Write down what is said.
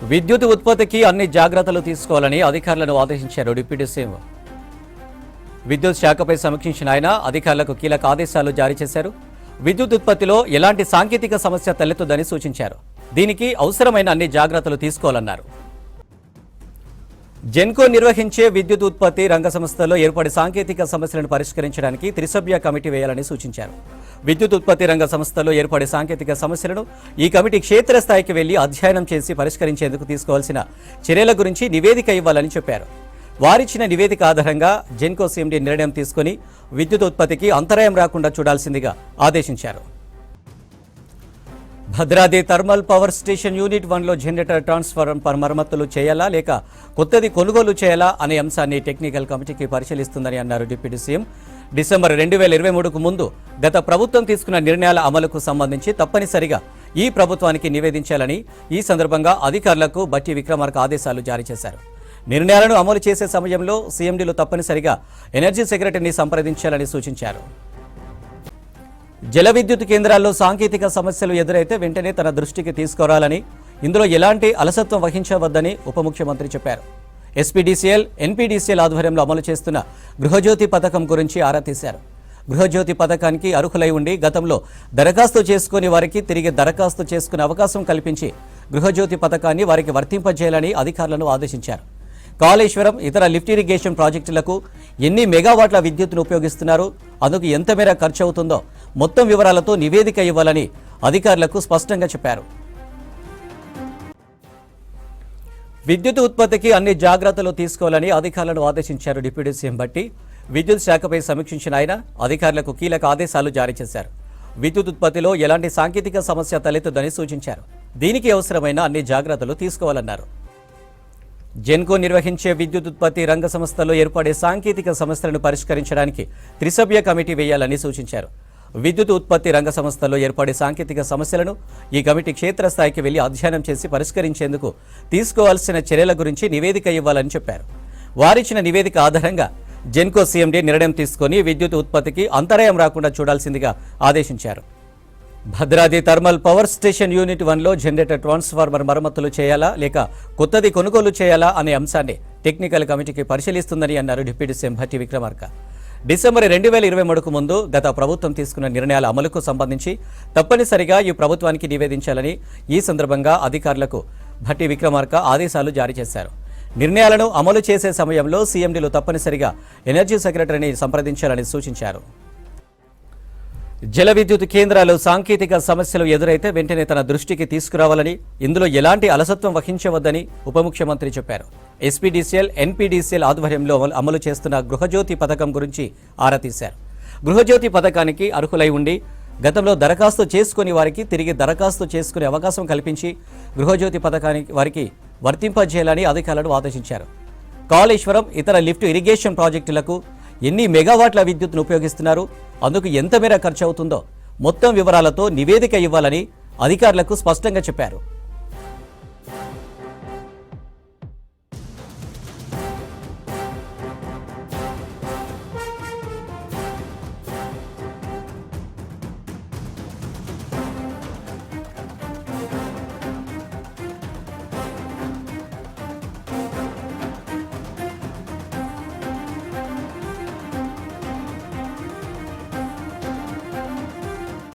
విద్యుత్ ఉత్పత్తికి అన్ని జాగ్రత్తలు తీసుకోవాలని అధికారులను ఆదేశించారు డిప్యూటీ సీఎం. విద్యుత్ శాఖపై సమీక్షించిన ఆయన అధికారులకు కీలక ఆదేశాలు జారీ చేశారు. విద్యుత్ ఉత్పత్తిలో ఎలాంటి సాంకేతిక సమస్య తలెత్తొద్దని సూచించారు. దీనికి అవసరమైన అన్ని జాగ్రత్తలు తీసుకోవాలన్నారు. జెన్కో నిర్వహించే విద్యుత్ ఉత్పత్తి రంగ సంస్థల్లో ఏర్పడే సాంకేతిక సమస్యలను పరిష్కరించడానికి త్రిసభ్య కమిటీ వేయాలని సూచించారు. విద్యుత్ ఉత్పత్తి రంగ సంస్థల్లో ఏర్పడే సాంకేతిక సమస్యలను ఈ కమిటీ క్షేత్రస్థాయికి వెళ్లి అధ్యయనం చేసి పరిష్కరించేందుకు తీసుకోవాల్సిన చర్యల గురించి నివేదిక ఇవ్వాలని చెప్పారు. వారిచ్చిన నివేదిక ఆధారంగా జెన్కో సీఎండీ నిర్ణయం తీసుకుని విద్యుత్ ఉత్పత్తికి అంతరాయం రాకుండా చూడాల్సిందిగా ఆదేశించారు. Bhadradri thermal power station unit 1లో జనరేటర్ ట్రాన్స్ఫార్మర్ మరమ్మతులు చేయాలా లేక కొత్తది కొనుగోలు చేయాలా అనే అంశాన్ని టెక్నికల్ కమిటీకి పరిశీలిస్తుందని అన్నారు డిప్యూటీ సీఎం. డిసెంబర్ 2023కు ముందు గత ప్రభుత్వం తీసుకున్న నిర్ణయాల అమలుకు సంబంధించి తప్పనిసరిగా ఈ ప్రభుత్వానికి నివేదించాలని ఈ సందర్భంగా అధికారులకు బట్టి విక్రమార్క ఆదేశాలు జారీ చేశారు. నిర్ణయాలను అమలు చేసే సమయంలో సీఎండీలు తప్పనిసరిగా ఎనర్జీ సెక్రటరీని సంప్రదించాలని సూచించారు. జల విద్యుత్ కేంద్రాల్లో సాంకేతిక సమస్యలు ఎదురైతే వెంటనే తన దృష్టికి తీసుకురావాలని, ఇందులో ఎలాంటి అలసత్వం వహించవద్దని ఉప ముఖ్యమంత్రి చెప్పారు. ఎస్పీడీసీఎల్, ఎన్పీడీసీఎల్ ఆధ్వర్యంలో అమలు చేస్తున్న గృహజ్యోతి పథకం గురించి ఆరా తీశారు. గృహజ్యోతి పథకానికి అర్హులై ఉండి గతంలో దరఖాస్తు చేసుకుని వారికి తిరిగి దరఖాస్తు చేసుకునే అవకాశం కల్పించి గృహజ్యోతి పథకాన్ని వారికి వర్తింపజేయాలని అధికారులను ఆదేశించారు. కాళేశ్వరం, ఇతర లిఫ్ట్ ఇరిగేషన్ ప్రాజెక్టులకు ఎన్ని మెగావాట్ల విద్యుత్తును ఉపయోగిస్తున్నారు, అందుకు ఎంత మేర ఖర్చు అవుతుందో మొత్తం వివరాలతో నివేదిక ఇవ్వాలని అధికారులకు స్పష్టంగా చెప్పారు. విద్యుత్ ఉత్పత్తికి అన్ని జాగ్రత్తలు తీసుకోవాలని అధికారులను ఆదేశించారు డిప్యూటీ సీఎం బట్టి. విద్యుత్ శాఖపై సమీక్షించిన ఆయన అధికారులకు కీలక ఆదేశాలు జారీ చేశారు. విద్యుత్ ఉత్పత్తిలో ఎలాంటి సాంకేతిక సమస్య తలెత్తొద్దని సూచించారు. దీనికి అవసరమైన అన్ని జాగ్రత్తలు తీసుకోవాలన్నారు. జెన్కో నిర్వహించే విద్యుత్ ఉత్పత్తి రంగ సంస్థల్లో ఏర్పడే సాంకేతిక సమస్యలను పరిష్కరించడానికి త్రిసభ్య కమిటీ వేయాలని సూచించారు. విద్యుత్ ఉత్పత్తి రంగ సంస్థల్లో ఏర్పడే సాంకేతిక సమస్యలను ఈ కమిటీ క్షేత్రస్థాయికి వెళ్లి అధ్యయనం చేసి పరిష్కరించేందుకు తీసుకోవాల్సిన చర్యల గురించి నివేదిక ఇవ్వాలని చెప్పారు. వారిచ్చిన నివేదిక ఆధారంగా జెన్కో సీఎండీ నిర్ణయం తీసుకుని విద్యుత్ ఉత్పత్తికి అంతరాయం రాకుండా చూడాల్సిందిగా ఆదేశించారు. Bhadradri thermal power station unit 1లో జనరేటర్ ట్రాన్స్ఫార్మర్ మరమ్మతులు చేయాలా లేక కొత్తది కొనుగోలు చేయాలా అనే అంశాన్ని టెక్నికల్ కమిటీకి పరిశీలిస్తుందని అన్నారు deputy CM Bhatti Vikramarka. December 2023కు ముందు గత ప్రభుత్వం తీసుకున్న నిర్ణయాల అమలుకు సంబంధించి తప్పనిసరిగా ఈ ప్రభుత్వానికి నివేదించాలని ఈ సందర్భంగా అధికారులకు భట్టి విక్రమార్క ఆదేశాలు జారీ చేశారు. నిర్ణయాలను అమలు చేసే సమయంలో సీఎండీలు తప్పనిసరిగా ఎనర్జీ సెక్రటరీని సంప్రదించాలని సూచించారు. జల విద్యుత్ కేంద్రాలు సాంకేతిక సమస్యలు ఎదురైతే వెంటనే తన దృష్టికి తీసుకురావాలని, ఇందులో ఎలాంటి అలసత్వం వహించవద్దని ఉప ముఖ్యమంత్రి చెప్పారు. ఎస్పీడీసీఎల్, ఎన్పీడీసీఎల్ ఆధ్వర్యంలో అమలు చేస్తున్న గృహజ్యోతి పథకం గురించి ఆరా తీశారు. గృహజ్యోతి పథకానికి అర్హులై ఉండి గతంలో దరఖాస్తు చేసుకుని వారికి తిరిగి దరఖాస్తు చేసుకునే అవకాశం కల్పించి గృహజ్యోతి పథకానికి వారికి వర్తింపజేయాలని అధికారులను ఆదేశించారు. కాళేశ్వరం, ఇతర లిఫ్ట్ ఇరిగేషన్ ప్రాజెక్టులకు ఎన్ని మెగావాట్ల విద్యుత్తును ఉపయోగిస్తున్నారు, అందుకు ఎంత మేర ఖర్చు అవుతుందో మొత్తం వివరాలతో నివేదిక ఇవ్వాలని అధికారులకు స్పష్టంగా చెప్పారు.